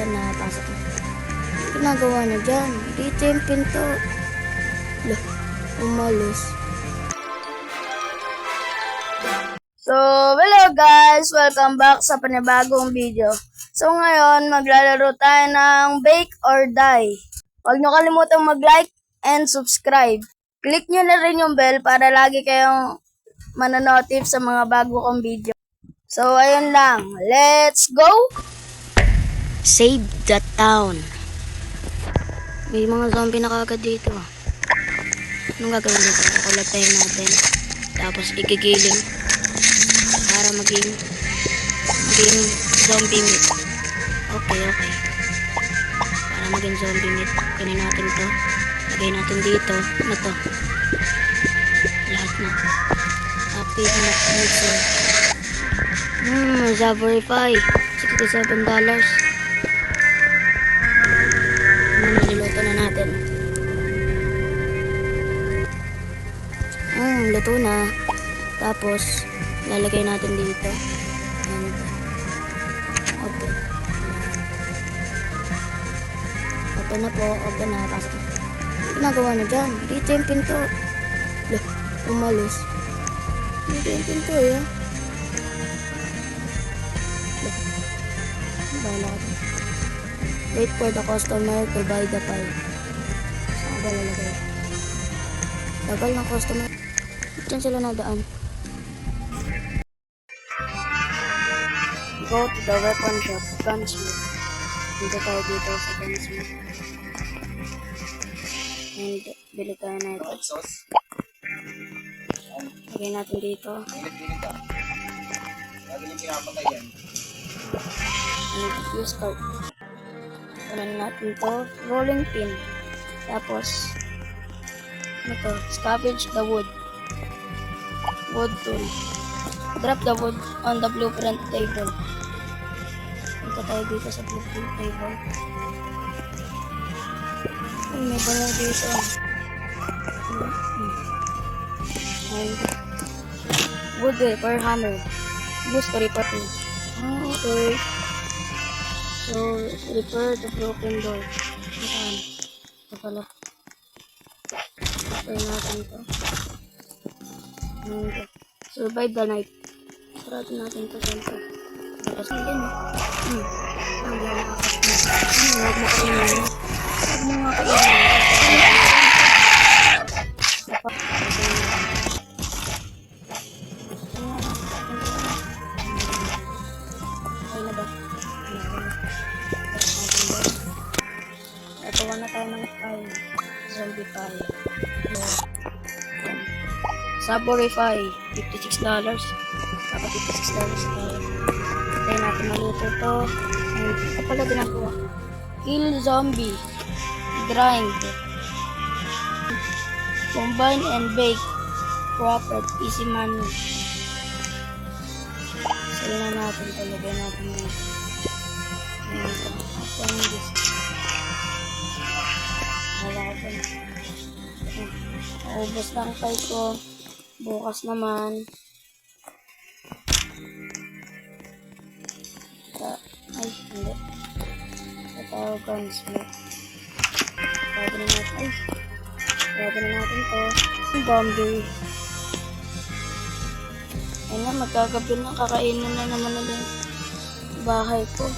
open na, pasok na. Ginagawa na dyan. Dito yung pinto. Lah, umalis. So, hello guys! Welcome back sa panibagong video. So, ngayon, maglalaro tayo ng Bake or Die. Huwag nyo kalimutang mag-like and subscribe. Click nyo na rin yung bell para lagi kayong mananotif sa mga bago kong video. So, ayun lang. Let's go! Save the town. May mga zombie na kagad dito. Anong gagawin dito? Kukulatayin natin. Tapos igigiling. Para maging zombie meat. Okay. Para maging zombie meat. Kunin natin to. Lagay natin dito. Ano to? Lahat na. Active na. Zavorify. $67. Nililuto na natin. Luto na. Tapos, lalagay natin dito. And, okay. Open na po. Open na. Pasok na. Ginagawa na dyan. Dito yung pinto. Lah, umalis. Dito yung pinto eh. Wait for the customer to buy the pie. Saan ba lalagay? Tagal ng customer. Diyan sila nadaan. Go to the weapon shop. Gunsmith. Dito tayo dito sa gunsmith. And bili tayo na ito. Lagay natin dito. And use card. Kunin natin to, rolling pin. Tapos, ano to? Scavenge the wood. Wood tool. Drop the wood on the blueprint table. Punta tayo dito sa blueprint table. Ay, may bango dito. Wood per hammer. Use to repair tool. Okay. So, repair the broken door. Saan? Ito pala. Repair natin ito. Survive the night. Sarado natin ito siyempre. Tapos hindi mo. Ang lalakot mo. Huwag mo kainin. Huwag mo nga kainin. Natawa na tayo ng pie. Zombie pie. Saborify. $56. Dapat $56 tayo. Tayo natin maluto to. Ito pala ginagawa. Kill zombie. Grind. Combine and bake. Proper. Easy money. Sali na natin. Talagay natin dito. Ubos lang tayo ko. Bukas naman. Ay, hindi. Sa tayo gunsmith. Pwede na natin. Pwede na natin to. Zombie. Ayun na, magkagabi na. Kakainin na naman na yung bahay ko.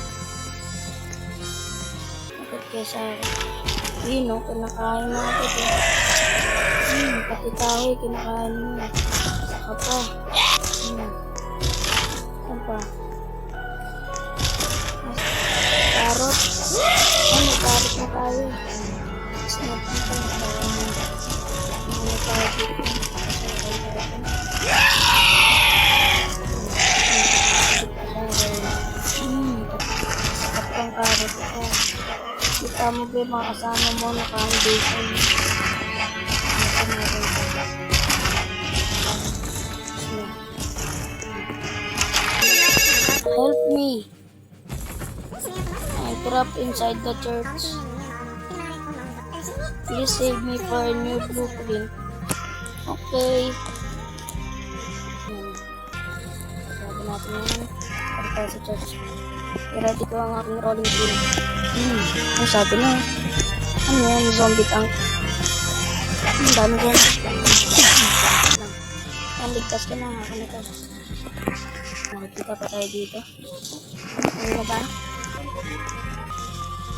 Bakit kaya sa akin? No, kinakain mo ako ito. Pati tayo, kinakain mo. Saka pa. Saan pa? Carrot. May carrot na tayo. Snap na tayo. May tayo dito. Sakap kang carrot ito. Kita mo ba mga kasama mo naka-foundation. Help me. I trapped inside the church. Please save me for a new blueprint. Okay. Sabi natin yun. Pagka sa church. Pero dito ang aking rolling pin. Ang sabi na. Ano yan? Zombie tank. Ang dami ko. Ang ligtas ka na. Ako na to. Makikita pa tayo dito. Ano na ba?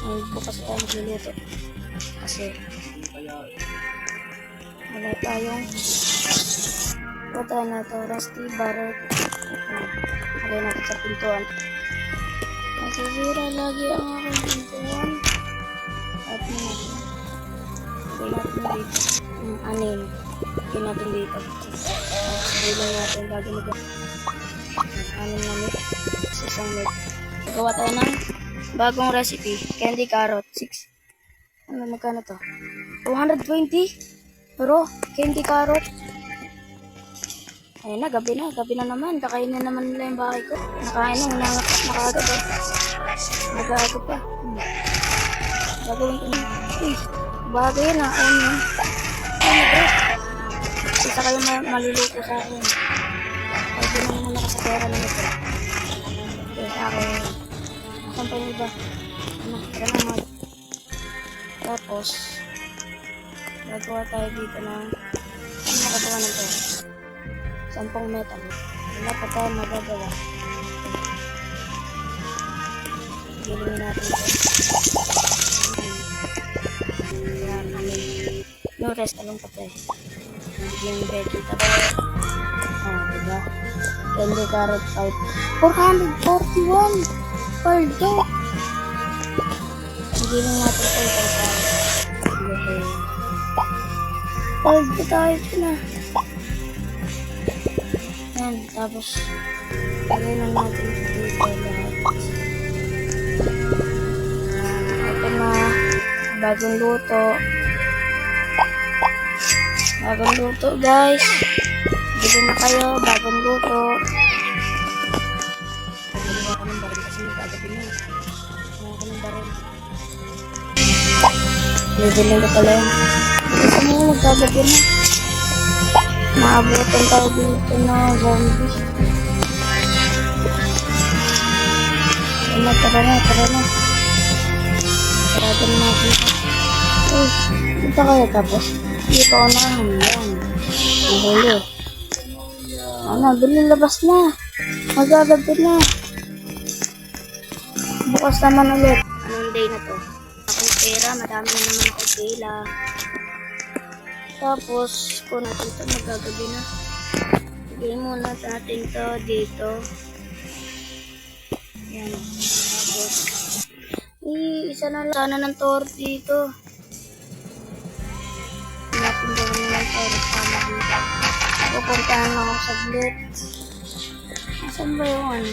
Ay, bukas tayo magluluto. Kasi wala tayong na ito. Rusty barrel. Lagay natin sa pintuan. Nasisira lagi ang aking pintuan. At natin. Lagay natin dito. Anin. Lagay natin dito. Lagay natin bago mag anin na meat. Isang meat. Gawa tayo ng bagong recipe. Candy carrot. 6. Ano magkano to? 220. Pero candy carrot. Ayun na, gabi na naman. Kakainin na naman nila yung bahay ko. Nakain na, nakagad eh. Nag-aago pa. Gagawin ko na. Bagay na, ayun yun. Ayun na, isa kayo maluluto sa akin. Pwede na muna ka sa pera na ito. Okay, sa akin. Asan pa yung iba? Ano, tara na mag. Tapos, gagawa tayo dito ng ano nakagawa ng ito? 10 metal. Wala pa tayo magagawa. Gilingin natin ito. Ayan, yung rest along pa tayo. Yung veggie tapos. Diba? Candy carrot 5. 441! Paldo! Giling natin ito. Paldo tayo na. Yan, tapos lagay lang natin dito lahat. Ito na, bagong luto. Bagong luto guys. Bili na kayo, bagong luto. Bili ako ng baril kasi magkagabi na. Bili ako ng baril. Bibili ko pala yun. Kasi mo magkagabi na. Maabutan tayo dito na zombie. Tara na. Sarado na natin ito. Uy, dito kayo tapos. Dito ko na. Yan. Ang huli. Ano, bililabas na. Magagabi na. Bukas naman ulit. Anong day na to? Akong pera, madami na naman ako pera. Tapos, kung natin ito, magagabi na. Lagyan muna natin ito dito. Yan. Tapos, isa na lang. Sana ng torch dito. Natin gawin ng torch sama dito. Pupuntahan lang ako saglit. Asan ba yung ano?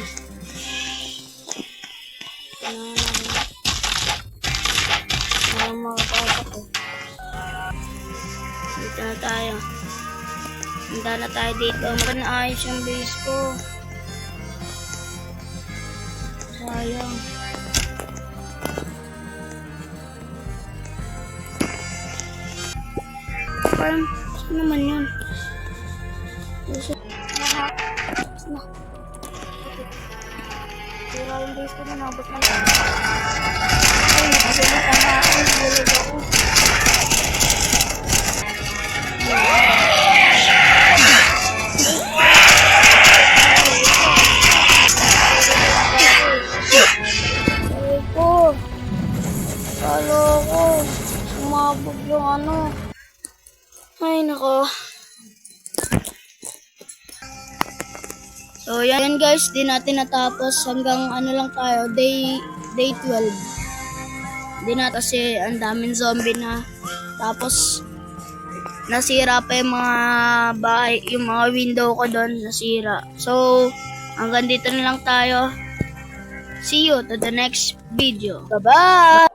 Makapasok ko. Dito na tayo. Handa na tayo dito. Maganda ayos yung base ko. Sayang. Parang, saan naman yun? Sira yung base ko na nabot na yun. Ay, nakasulit ang hain. Bulog ako. Sumabog yung ano. Ay, nako. So, yan guys. Di natin natapos. Hanggang ano lang tayo. Day 12. Di na kasi ang daming zombie na. Tapos, nasira pa yung mga bahay. Yung mga window ko doon. Nasira. So, hanggang dito na lang tayo. See you to the next video. Bye-bye!